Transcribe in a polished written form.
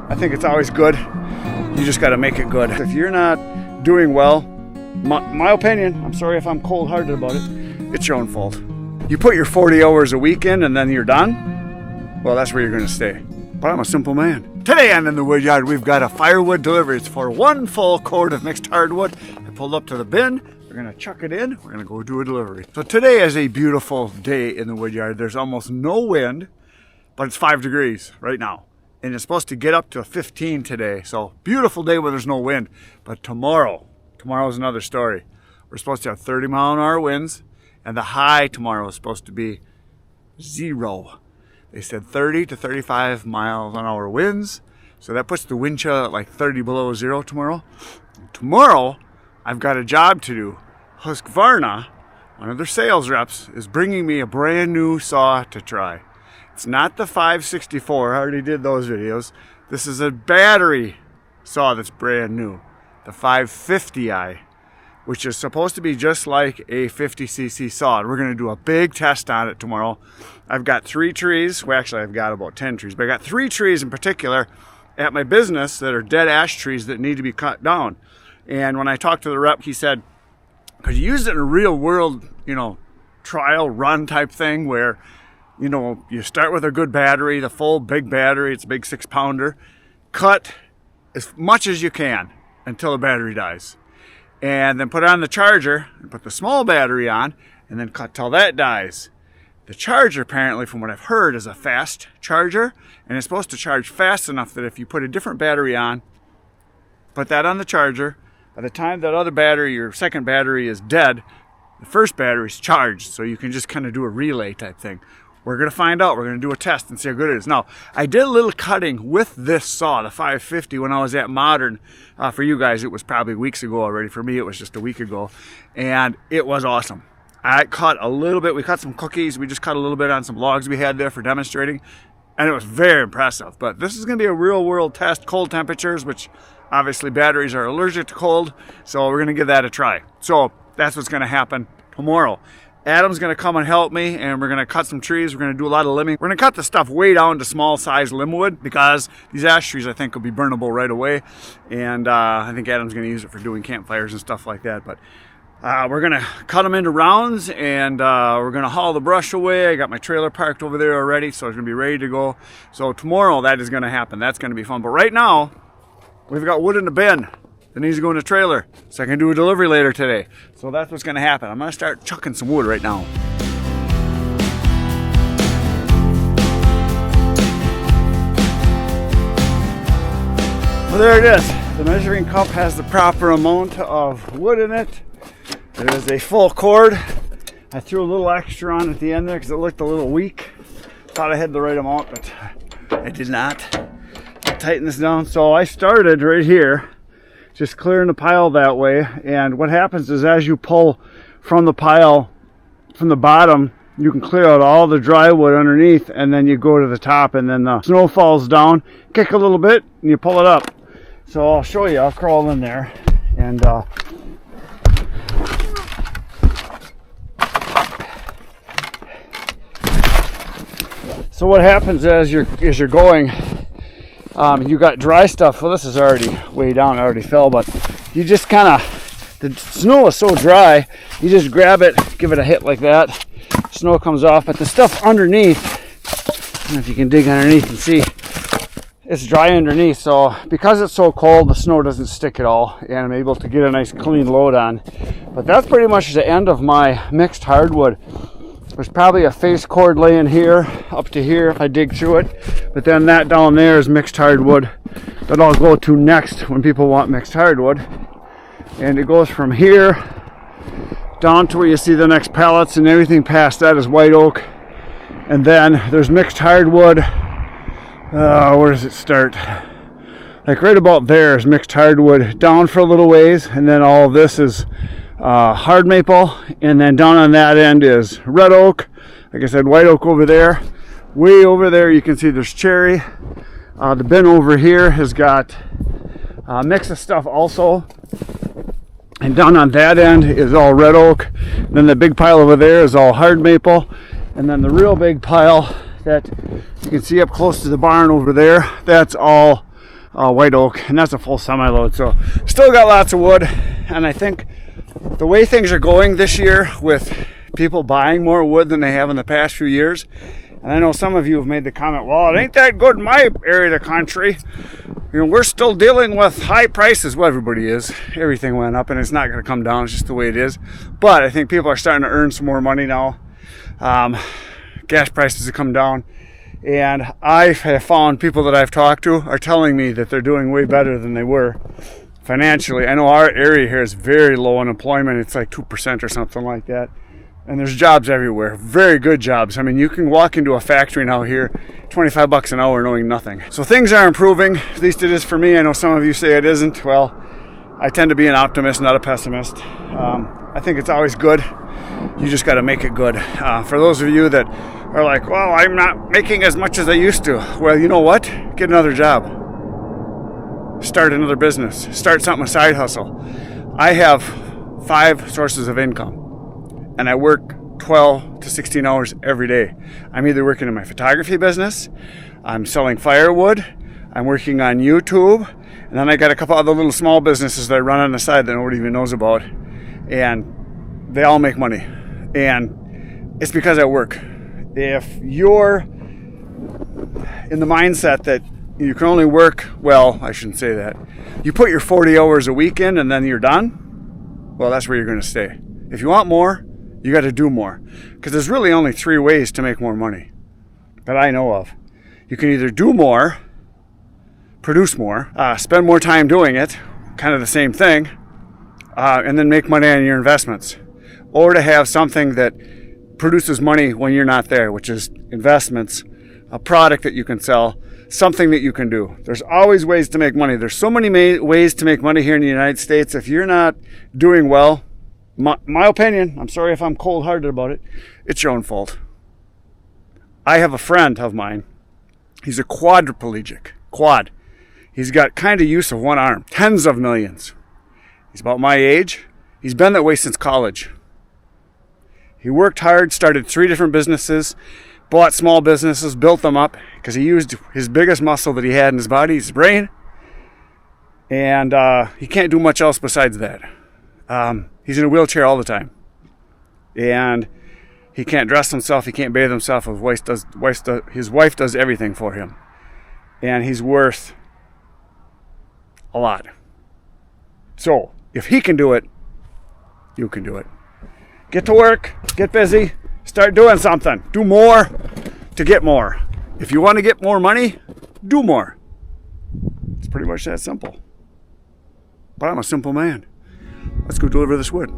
I think it's always good. You just got to make it good. If you're not doing well, my opinion, I'm sorry if I'm cold-hearted about it, it's your own fault. You put your 40 hours a week in and then you're done, well, that's where you're going to stay. But I'm a simple man. Today on In the Woodyard, we've got a firewood delivery. It's for 1 full cord of mixed hardwood. I pulled up to the bin. We're going to chuck it in. We're going to go do a delivery. So today is a beautiful day in the Woodyard. There's almost no wind, but it's 5 degrees right now. And it's supposed to get up to 15 today. So beautiful day when there's no wind. But tomorrow's another story. We're supposed to have 30-mile-an-hour winds, and the high tomorrow is supposed to be 0. They said 30 to 35 miles an hour winds. So that puts the wind chill at like 30 below 0 tomorrow. Tomorrow, I've got a job to do. Husqvarna, one of their sales reps, is bringing me a brand new saw to try. It's not the 564, I already did those videos. This is a battery saw that's brand new. The 550i, which is supposed to be just like a 50cc saw. And we're going to do a big test on it tomorrow. I've got 3 trees. Well, actually, I've got about 10 trees. But I got 3 trees in particular at my business that are dead ash trees that need to be cut down. And when I talked to the rep, he said, because you use it in a real world, trial run type thing where, you start with a good battery, the full big battery, it's a big 6-pounder, cut as much as you can until the battery dies. And then put on the charger and put the small battery on and then cut till that dies. The charger, apparently, from what I've heard, is a fast charger, and it's supposed to charge fast enough that if you put a different battery on, put that on the charger, by the time that other battery, your second battery, is dead, the first battery's charged, so you can just kind of do a relay type thing. We're going to find out. We're going to do a test and see how good it is. Now, I did a little cutting with this saw, the 550, when I was at Modern. For you guys, it was probably weeks ago already. For me, it was just a week ago. And it was awesome. I cut a little bit. We cut some cookies. We just cut a little bit on some logs we had there for demonstrating. And it was very impressive. But this is going to be a real-world test. Cold temperatures, which obviously batteries are allergic to cold. So we're going to give that a try. So that's what's going to happen tomorrow. Adam's going to come and help me, and we're going to cut some trees. We're going to do a lot of limbing. We're going to cut the stuff way down to small size limb wood because these ash trees, I think, will be burnable right away. And I think Adam's going to use it for doing campfires and stuff like that. But we're going to cut them into rounds, and we're going to haul the brush away. I got my trailer parked over there already, so it's going to be ready to go. So tomorrow, that is going to happen. That's going to be fun. But right now, we've got wood in the bin that needs to go in the trailer so I can do a delivery later today. So that's what's going to happen. I'm going to start chucking some wood right now. Well, there it is. The measuring cup has the proper amount of wood in it. It is a full cord. I threw a little extra on at the end there because it looked a little weak. Thought I had the right amount, but I did not. I'll tighten this down. So I started right here, just clearing the pile that way. And what happens is as you pull from the pile, from the bottom, you can clear out all the dry wood underneath, and then you go to the top, and then the snow falls down, kick a little bit, and you pull it up. So I'll show you. I'll crawl in there. And so what happens as you're going, you got dry stuff. Well, this is already way down, it already fell, but you just kind of, the snow is so dry, you just grab it, give it a hit like that, snow comes off, but the stuff underneath, I don't know if you can dig underneath and see, it's dry underneath, so because it's so cold, the snow doesn't stick at all, and I'm able to get a nice clean load on. But that's pretty much the end of my mixed hardwood. There's probably a face cord laying here, up to here if I dig through it. But then that down there is mixed hardwood that I'll go to next when people want mixed hardwood. And it goes from here down to where you see the next pallets, and everything past that is white oak. And then there's mixed hardwood. Where does it start? Like right about there is mixed hardwood, down for a little ways, and then all of this is hard maple, and then down on that end is red oak. Like I said, white oak over there. Way over there you can see there's cherry. The bin over here has got a mix of stuff also, and down on that end is all red oak. Then the big pile over there is all hard maple, and then the real big pile that you can see up close to the barn over there, that's all white oak, and that's a full semi-load. So still got lots of wood, and I think the way things are going this year with people buying more wood than they have in the past few years, and I know some of you have made the comment, well, it ain't that good in my area of the country. You know, we're still dealing with high prices. Well, everybody is. Everything went up, and it's not going to come down. It's just the way it is. But I think people are starting to earn some more money now. Gas prices have come down, and I have found people that I've talked to are telling me that they're doing way better than they were financially. I know our area here is very low unemployment. It's like 2% or something like that. And there's jobs everywhere, very good jobs. I mean, you can walk into a factory now here, 25 bucks an hour knowing nothing. So things are improving, at least it is for me. I know some of you say it isn't. Well, I tend to be an optimist, not a pessimist. I think it's always good. You just got to make it good. For those of you that are like, well, I'm not making as much as I used to. Well, you know what? Get another job. Start another business. Start something, a side hustle. I have 5 sources of income. And I work 12 to 16 hours every day. I'm either working in my photography business, I'm selling firewood, I'm working on YouTube, and then I got a couple other little small businesses that I run on the side that nobody even knows about. And they all make money. And it's because I work. If you're in the mindset that you can only work, well, I shouldn't say that. You put your 40 hours a week in and then you're done, well, that's where you're going to stay. If you want more, you got to do more, because there's really only 3 ways to make more money that I know of. You can either do more, produce more, spend more time doing it, kind of the same thing, and then make money on your investments, or to have something that produces money when you're not there, which is investments, a product that you can sell, something that you can do. There's always ways to make money. There's so many ways to make money here in the United States. If you're not doing well, my opinion, I'm sorry if I'm cold-hearted about it, it's your own fault. I have a friend of mine. He's a quadriplegic. Quad. He's got kind of use of one arm. Tens of millions. He's about my age. He's been that way since college. He worked hard, started 3 different businesses, bought small businesses, built them up, because he used his biggest muscle that he had in his body, his brain, and he can't do much else besides that. He's in a wheelchair all the time, and he can't dress himself. He can't bathe himself. His wife does everything for him, and he's worth a lot. So if he can do it, you can do it. Get to work. Get busy. Start doing something. Do more to get more. If you want to get more money, do more. It's pretty much that simple. But I'm a simple man. Let's go deliver this wood.